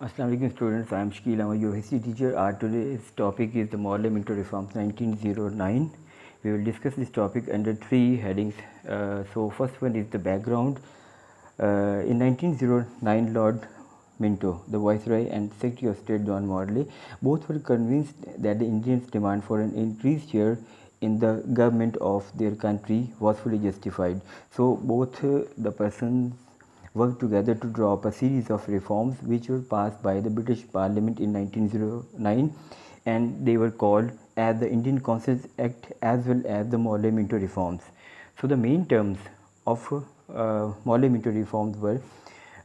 Assalamu alaikum students, I am Shakeel, I am your history teacher. Our today's topic is the Morley-Minto reforms 1909. We will discuss this topic under three headings. So first one is the background. In 1909, Lord Minto, the Viceroy and Secretary of State John Morley, both were convinced that the Indians' demand for an increased share in the government of their country was fully justified. So both the persons worked together to draw up a series of reforms which were passed by the British Parliament in 1909, and they were called as the Indian Councils Act as well as the Morley-Minto reforms. So the main terms of Morley-Minto reforms were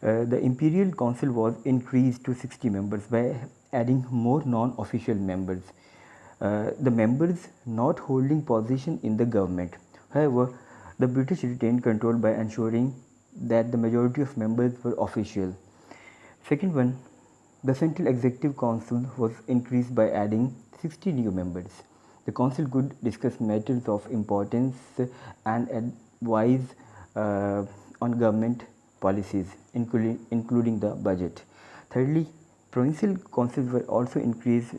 the Imperial Council was increased to 60 members by adding more non-official members. The members not holding position in the government. However, the British retained control by ensuring that the majority of members were official. Second one, the Central Executive Council was increased by adding 60 new members. The council could discuss matters of importance and advise on government policies, including the budget. Thirdly, provincial councils were also increased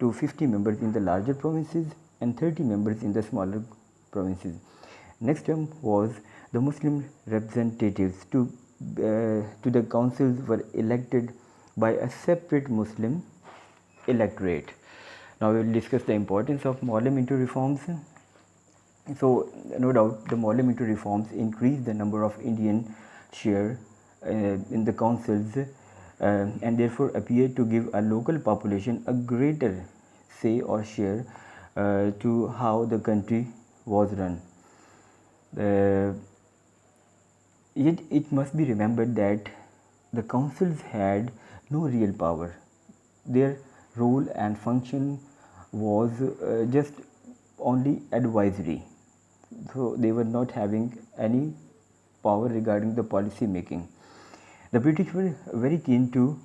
to 50 members in the larger provinces and 30 members in the smaller provinces. Next term was the Muslim representatives to the councils were elected by a separate Muslim electorate. Now we will discuss the importance of Morley-Minto reforms. So no doubt the Morley-Minto reforms increased the number of Indian share in the councils and therefore appeared to give a local population a greater say or share to how the country was run. Yet it must be remembered that the councils had no real power. Their role and function was just only advisory. So they were not having any power regarding the policy making. The British were very keen to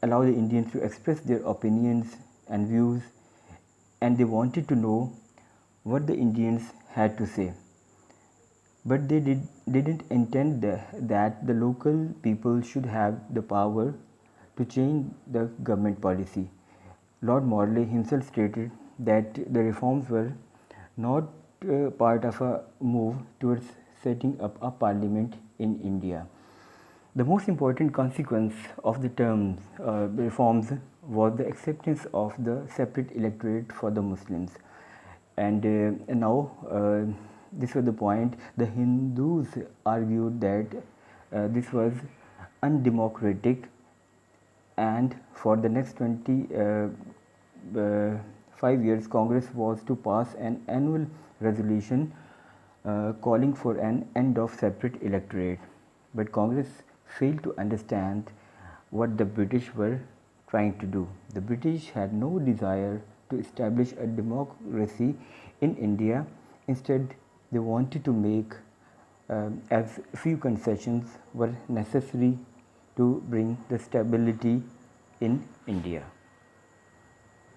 allow the Indians to express their opinions and views, and they wanted to know what the Indians had to say. But they didn't intend that the local people should have the power to change the government policy. Lord Morley himself stated that the reforms were not part of a move towards setting up a parliament in India. The most important consequence of the terms reforms was the acceptance of the separate electorate for the Muslims. And now this was the point. The Hindus argued that this was undemocratic, and for the next 25 years Congress was to pass an annual resolution calling for an end of separate electorate, but Congress failed to understand what the British were trying to do. The British had no desire to establish a democracy in India. Instead, they wanted to make as few concessions were necessary to bring the stability in India.